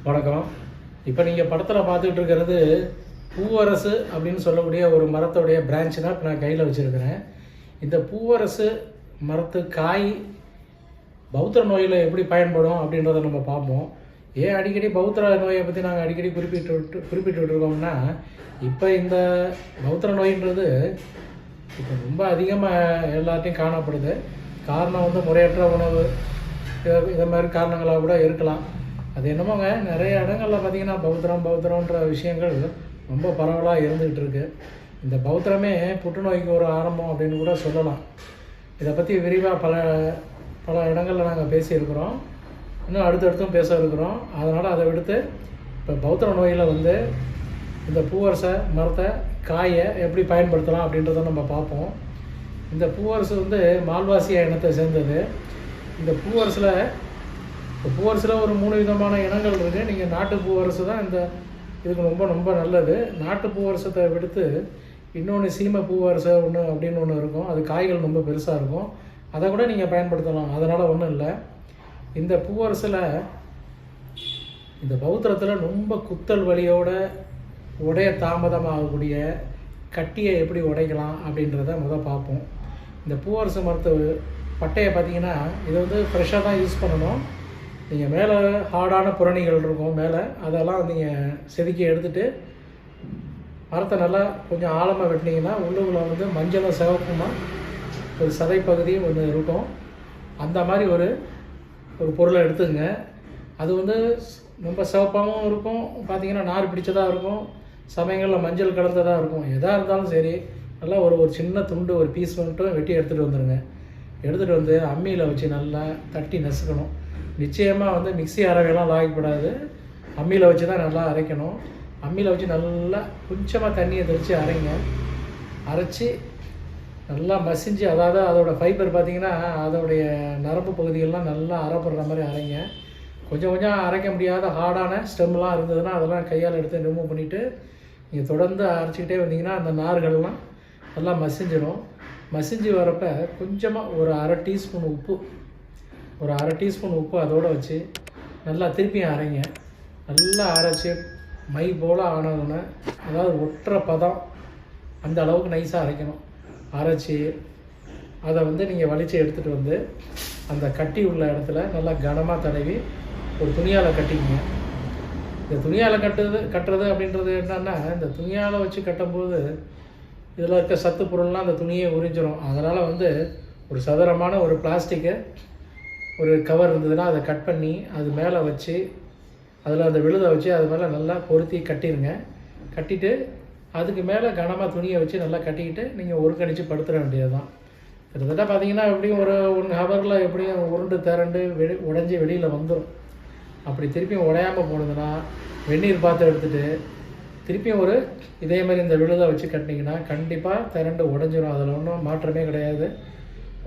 வணக்கம். இப்போ நீங்கள் படத்தில் பார்த்துக்கிட்டு இருக்கிறது பூவரசு அப்படின்னு சொல்லக்கூடிய ஒரு மரத்தோடைய பிரான்ச் தான் இப்போ நான் கையில் வச்சுருக்கிறேன். இந்த பூவரசு மரத்து காய் பௌத்திர நோயில் எப்படி பயன்படும் அப்படின்றத நம்ம பார்ப்போம். ஏன் அடிக்கடி பௌத்திர நோயை பற்றி நாங்கள் அடிக்கடி குறிப்பிட்டு இருக்கோம்னா, இப்போ இந்த பௌத்திர நோயின்றது இப்போ ரொம்ப அதிகமாக எல்லாத்தையும் காணப்படுது. காரணம் முறையற்ற உணவு, இதை மாதிரி காரணங்களாக கூட இருக்கலாம். அது என்னமோங்க, நிறைய இடங்களில் பார்த்திங்கன்னா பௌத்திரன்ற விஷயங்கள் ரொம்ப பரவலாக இருந்துக்கிட்டு இருக்குது. இந்த பௌத்திரமே புற்றுநோய்க்கு ஒரு ஆரம்பம் அப்படின்னு கூட சொல்லலாம். இதை பற்றி விரிவாக பல இடங்களில் நாங்கள் பேசியிருக்கிறோம், இன்னும் அடுத்தடுத்தும் பேச இருக்கிறோம். அதனால் அதை விடுத்து இப்போ பௌத்திர நோயில் இந்த பூவரச மரத்தை காயை எப்படி பயன்படுத்தலாம் அப்படின்றத நம்ம பார்ப்போம். இந்த பூவரசு மால்வாசியா இனத்தை சேர்ந்தது. இந்த பூவரசில் ஒரு 3 விதமான இனங்கள் இருக்குது. நீங்கள் நாட்டு பூவரசு தான் இதுக்கு ரொம்ப ரொம்ப நல்லது. நாட்டு பூவரசத்தை விடுத்து இன்னொன்று சீமை பூவரசை அப்படின்னு ஒன்று இருக்கும். அது காய்கள் ரொம்ப பெருசாக இருக்கும். அதை கூட நீங்கள் பயன்படுத்தலாம், அதனால் ஒன்றும் இல்லை. இந்த பூவரசில் இந்த பௌத்திரத்தில் ரொம்ப குத்தல் வலியோட உடைய தாமதமாகக்கூடிய கட்டியை எப்படி உடைக்கலாம் அப்படின்றத பார்ப்போம். இந்த பூவரசு மரத்து பட்டையை பார்த்திங்கன்னா இது ஃப்ரெஷ்ஷாக தான் யூஸ் பண்ணணும். நீங்கள் மேலே ஹார்டான புரணிகள் இருக்கும் மேலே, அதெல்லாம் நீங்கள் செதுக்கி எடுத்துகிட்டு மரத்தை நல்லா கொஞ்சம் ஆழமாக வெட்டினீங்கன்னா உள்ளுக்குள்ள மஞ்சளும் சிவப்புமா ஒரு சதைப்பகுதி ஒன்று இருக்கும். அந்த மாதிரி ஒரு பொருளை எடுத்துங்க. அது ரொம்ப சிவப்பாகவும் இருக்கும், பார்த்திங்கன்னா நார் பிடிச்சதாக இருக்கும், சமயங்களில் மஞ்சள் கலந்ததாக இருக்கும். எதாக இருந்தாலும் சரி, நல்லா ஒரு சின்ன துண்டு ஒரு பீஸ் மட்டும் வெட்டி எடுத்துகிட்டு வந்துடுங்க. எடுத்துகிட்டு அம்மியில் வச்சு நல்லா தட்டி நசுக்கணும். நிச்சயமாக மிக்ஸி அரைவையெல்லாம் லாகப்படாது, அம்மியில் வச்சு தான் நல்லா அரைக்கணும். அம்மியில் வச்சு நல்லா கொஞ்சமாக தண்ணியை தெளித்து அரைச்சி நல்லா மசிஞ்சு, அதாவது அதோடய ஃபைபர் பார்த்திங்கன்னா அதோடைய நரம்பு பகுதிகள்லாம் நல்லா அரைப்படுற மாதிரி அரைங்க. கொஞ்சம் அரைக்க முடியாத ஹார்டான ஸ்டெம்லாம் இருந்ததுன்னா அதெல்லாம் கையால் எடுத்து ரிமூவ் பண்ணிவிட்டு நீங்கள் தொடர்ந்து அரைச்சிக்கிட்டே வந்தீங்கன்னா அந்த நார்கள்லாம் நல்லா மசிஞ்சிடும். மசிஞ்சு வரப்போ கொஞ்சமாக ஒரு அரை டீஸ்பூன் உப்பு அதோடு வச்சு நல்லா திருப்பியும் அரைங்க. நல்லா அரைச்சி மை போல் ஆனதுன்னு, அதாவது ஒற்றை பதம் அந்த அளவுக்கு நைஸாக அரைக்கணும். அரைச்சி அதை நீங்கள் வலித்து எடுத்துகிட்டு அந்த கட்டி உள்ள இடத்துல நல்லா கனமாக தடவி ஒரு துணியால் கட்டிக்கங்க. இந்த துணியால் கட்டுறது அப்படின்றது என்னன்னா, இந்த துணியால் வச்சு கட்டும்போது இதில் இருக்க சத்து பொருள்லாம் அந்த துணியை உறிஞ்சிடும். அதனால் ஒரு சதுரமான ஒரு பிளாஸ்டிக்கை ஒரு கவர் இருந்ததுன்னா அதை கட் பண்ணி அது மேலே வச்சு அதில் அந்த விழுதை வச்சு அது மேலே நல்லா பொருத்தி கட்டிடுங்க. கட்டிட்டு அதுக்கு மேலே கனமாக துணியை வச்சு நல்லா கட்டிக்கிட்டு நீங்கள் ஒருங்கிணைச்சு படுத்துட வேண்டியது தான். கிட்டத்தட்ட பார்த்திங்கன்னா எப்படியும் ஒரு 1 ஹவரில் எப்படியும் உருண்டு திரண்டு உடஞ்சி வெளியில் வந்துடும். அப்படி திருப்பியும் உடையாமல் போனதுன்னா வெந்நீர் பார்த்து எடுத்துகிட்டு திருப்பியும் இதே மாதிரி இந்த விழுதை வச்சு கட்டினீங்கன்னா கண்டிப்பாக திரண்டு உடஞ்சிடும். அதில் ஒன்றும் மாற்றமே கிடையாது.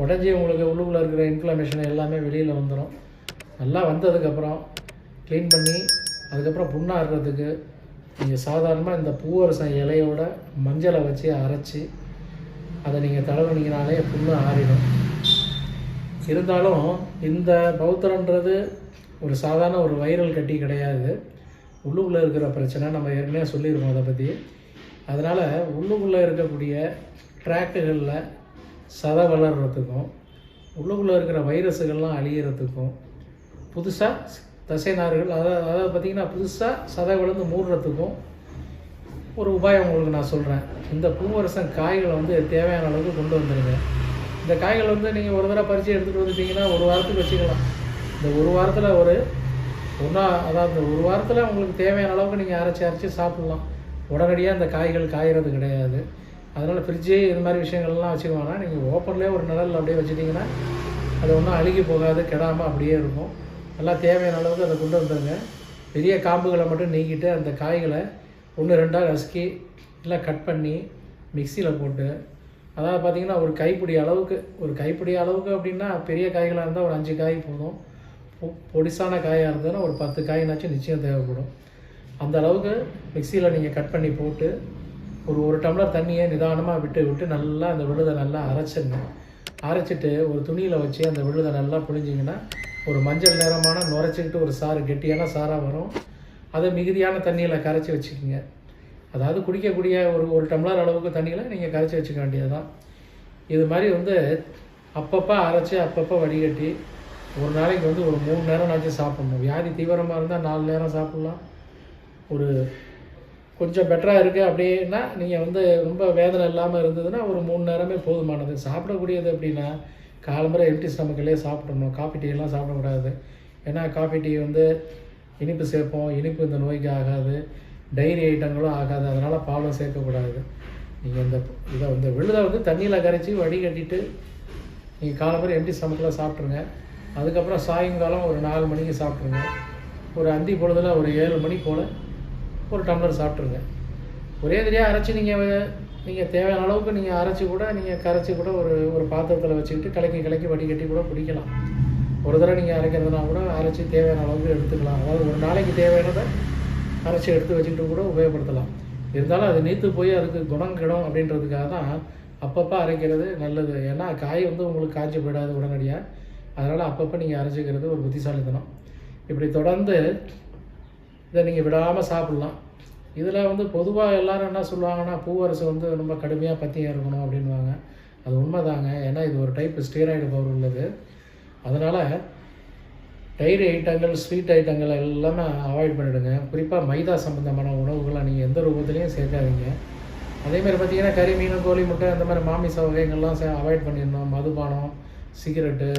உடஞ்சி உங்களுக்கு உள்ளுக்குள்ளே இருக்கிற இன்ஃப்ளமேஷன் எல்லாமே வெளியில் வந்துடும். நல்லா வந்ததுக்கப்புறம் க்ளீன் பண்ணி அதுக்கப்புறம் புண்ணாடுறதுக்கு நீங்கள் சாதாரணமாக இந்த பூவரசம் இலையோட மஞ்சளை வச்சு அரைச்சி அதை நீங்கள் தடவினீங்கனாலே புண்ணு ஆறிடும். இருந்தாலும் இந்த பௌத்திரன்றது ஒரு சாதாரண ஒரு வைரல் கட்டி கிடையாது. உள்ளுக்குள்ளே இருக்கிற பிரச்சனை நம்ம ஏற்கனவே சொல்லியிருக்கோம் அதை பற்றி. அதனால் உள்ளுக்குள்ளே இருக்கக்கூடிய ட்ராக்டுகளில் சதை வளர்கிறதுக்கும் உள்ளுக்குள்ளே இருக்கிற வைரஸுகள்லாம் அழிகிறதுக்கும் புதுசாக தசைநார்கள் அதாவது பார்த்திங்கன்னா புதுசாக சதை வளர்ந்து மூடுறதுக்கும் ஒரு உபாயம் உங்களுக்கு நான் சொல்கிறேன். இந்த பூவரசம் காய்களை தேவையான அளவுக்கு கொண்டு வந்துடுங்க. இந்த காய்கள் நீங்கள் ஒரு தடவை பறித்து எடுத்துகிட்டு வந்துட்டிங்கன்னா 1 வாரத்துக்கு வச்சுக்கலாம். இந்த 1 வாரத்தில் அதாவது இந்த 1 வாரத்தில் உங்களுக்கு தேவையான அளவுக்கு நீங்கள் அரைச்சி சாப்பிட்லாம். உடனடியாக இந்த காய்கள் காய்கிறது கிடையாது. அதனால் ஃப்ரிட்ஜு இது மாதிரி விஷயங்கள்லாம் வச்சுக்குவாங்கன்னா நீங்கள் ஓப்பன்லேயே ஒரு நிழலில் அப்படியே வச்சுட்டிங்கன்னா அது ஒன்றும் அழுகி போகாது, கெடாமல் அப்படியே இருக்கும். நல்லா தேவையான அளவுக்கு அதை கொண்டு வந்துடுங்க. பெரிய காம்புகளை மட்டும் நீக்கிட்டு அந்த காய்களை 1-2 நசுக்கி இல்லை கட் பண்ணி மிக்சியில் போட்டு, அதாவது பார்த்திங்கன்னா ஒரு கைப்பிடி அளவுக்கு அப்படின்னா பெரிய காய்களாக இருந்தால் ஒரு 5 காய் போதும். பொடிசான காயாக இருந்ததுன்னா ஒரு 10 காய்னாச்சும் நிச்சயம் தேவைப்படும். அந்த அளவுக்கு மிக்சியில் நீங்கள் கட் பண்ணி போட்டு ஒரு டம்ளர் தண்ணியை நிதானமாக விட்டு நல்லா அந்த விழுதை நல்லா அரைச்சிடுங்க. அரைச்சிட்டு ஒரு துணியில் வச்சு அந்த விழுதை நல்லா புழிஞ்சிங்கன்னா ஒரு மஞ்சள் நிறமான நுரைச்சிக்கிட்டு ஒரு சாறு கெட்டியான சாராக வரும். அதை மிகுதியான தண்ணியில் கரைச்சி வச்சுக்கோங்க. அதாவது குடிக்கக்கூடிய ஒரு டம்ளர் அளவுக்கு தண்ணியில் நீங்கள் கரைச்சி வச்சுக்க வேண்டியது தான். இது மாதிரி அப்பப்போ அரைச்சி அப்பப்போ வடிகட்டி ஒரு நாளைக்கு ஒரு 3 நேரம்னாச்சும் சாப்பிட்ணும். வியாதி தீவிரமாக இருந்தால் 4 நேரம் சாப்பிட்லாம். ஒரு கொஞ்சம் பெட்டராக இருக்குது அப்படின்னா நீங்கள் ரொம்ப வேதனை இல்லாமல் இருந்ததுன்னா ஒரு 3 நேரமே போதுமானது. சாப்பிடக்கூடியது அப்படின்னா காலம்பரை எம்டி ஸ்டமக்கிலே சாப்பிடணும். காஃபி டீ எல்லாம் சாப்பிடக்கூடாது. ஏன்னா காஃபி டீ இனிப்பு சேர்ப்போம். இனிப்பு இந்த நோய்க்கு ஆகாது, டைரி ஐட்டங்களும் ஆகாது. அதனால் பாலும் சேர்க்கக்கூடாது. நீங்கள் இந்த விழுதை தண்ணியில் கரைச்சி வடிகட்டிட்டு நீங்கள் காலம்பரை எம்டி ஸ்டமக்கில் சாப்பிட்ருங்க. அதுக்கப்புறம் சாயங்காலம் ஒரு 4 மணிக்கு சாப்பிட்ருங்க. ஒரு அந்தி பொழுதில் ஒரு 7 மணி போல் ஒரு டம்ளர் சாப்பிட்ருங்க. ஒரே தடவையாக அரைச்சி நீங்கள் தேவையான அளவுக்கு நீங்கள் அரைச்சி கூட நீங்கள் கரைச்சி கூட ஒரு பாத்திரத்தில் வச்சுக்கிட்டு கலக்கி வடிகட்டி கூட குடிக்கலாம். ஒரு தடவை நீங்கள் அரைக்கிறதுனா கூட அரைச்சி தேவையான அளவுக்கு எடுத்துக்கலாம். அதாவது ஒரு நாளைக்கு தேவையானதை அரைச்சி எடுத்து வச்சுக்கிட்டு கூட உபயோகப்படுத்தலாம். இருந்தாலும் அது நீத்து போய் அதுக்கு குணம் கிடும் அப்படின்றதுக்காக தான் அப்பப்போ அரைக்கிறது நல்லது. ஏன்னா காய் உங்களுக்கு காய்ச்சி போயிடாது உடனடியாக. அதனால் அப்பப்போ நீங்கள் அரைச்சிக்கிறது ஒரு புத்திசாலித்தனம். இப்படி தொடர்ந்து இதை நீங்கள் விடாமல் சாப்பிட்லாம். இதில் பொதுவாக எல்லோரும் என்ன சொல்லுவாங்கன்னா, பூவரசு ரொம்ப கடுமையாக பத்தியம் இருக்கணும் அப்படின்வாங்க. அது உண்மைதாங்க. ஏன்னா இது ஒரு டைப் ஸ்டீராய்டு பவர் உள்ளது. அதனால் டைரி ஐட்டங்கள், ஸ்வீட் ஐட்டங்கள் எல்லாமே அவாய்ட் பண்ணிவிடுங்க. குறிப்பாக மைதா சம்மந்தமான உணவுகளை நீங்கள் எந்த ரூபத்துலேயும் சேர்க்காதீங்க. அதேமாதிரி பார்த்திங்கன்னா கறி, மீன், கோழி, முட்டை அந்த மாதிரி மாமிச வகைகள்லாம் அவாய்ட் பண்ணிடணும். மதுபானம், சிகரெட்டு,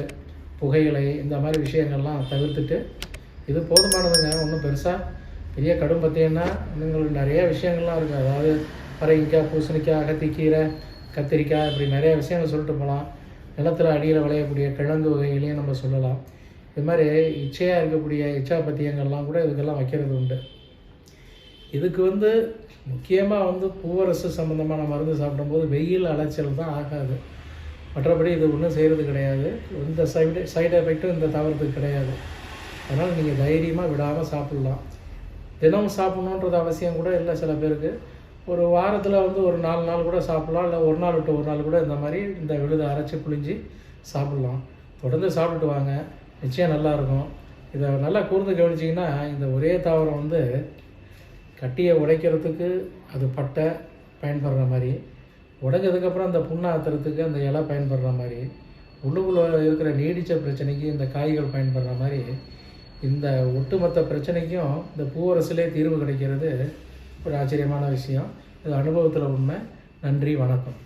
புகையிலை இந்த மாதிரி விஷயங்கள்லாம் தவிர்த்துட்டு இது போதுமானதுங்க. ஒன்றும் பெரிய கடும் பத்தியம்னா உங்களுக்கு நிறைய விஷயங்கள்லாம் இருக்குது. அதாவது பரங்கிக்காய், பூசணிக்காய், அகத்திக்கீரை, கத்திரிக்காய், இப்படி நிறைய விஷயங்கள் சொல்லிட்டு போகலாம். நிலத்தில் அடியில் விளையக்கூடிய கிழங்கு வகைகளையும் நம்ம சொல்லலாம். இது மாதிரி இச்சையாக இருக்கக்கூடிய இச்சா பத்தியங்கள்லாம் கூட இதுக்கெல்லாம் வைக்கிறது உண்டு. இதுக்கு முக்கியமாக பூவரசு சம்மந்தமான மருந்து சாப்பிடும்போது வெயில் அலைச்சல் தான் ஆகாது. மற்றபடி இது ஒன்றும் செய்கிறது கிடையாது. இந்த சைடு எஃபெக்ட்டும் இந்த தவறுக்கு கிடையாது. அதனால் நீங்கள் தைரியமாக விடாமல் சாப்பிட்லாம். தினமும் சாப்பிட்ணுன்றது அவசியம் கூட இல்லை. சில பேருக்கு ஒரு வாரத்தில் ஒரு 4 நாள் கூட சாப்பிட்லாம். இல்லை ஒரு நாள் விட்டு ஒரு நாள் கூட இந்த மாதிரி இந்த விழுதை அரைச்சி புழிஞ்சி சாப்பிட்லாம். தொடர்ந்து சாப்பிட்டுட்டு வாங்க, நிச்சயம் நல்லாயிருக்கும். இதை நல்லா கூர்ந்து கவனிச்சிங்கன்னா இந்த ஒரே தாவரம் கட்டியை உடைக்கிறதுக்கு அது பட்டை பயன்படுற மாதிரி, உடைஞ்சதுக்கப்புறம் அந்த புண்ணை ஆத்துறதுக்கு அந்த இலை பயன்படுற மாதிரி, உள்ளுக்குள்ளே இருக்கிற நீடித்த பிரச்சனைக்கு இந்த காய்கள் பயன்படுற மாதிரி, இந்த ஒட்டுமொத்த பிரச்சனைக்கும் இந்த பூவரசிலே தீர்வு கிடைக்கிறது ஒரு ஆச்சரியமான விஷயம். இது அனுபவத்தில் உண்மை. நன்றி, வணக்கம்.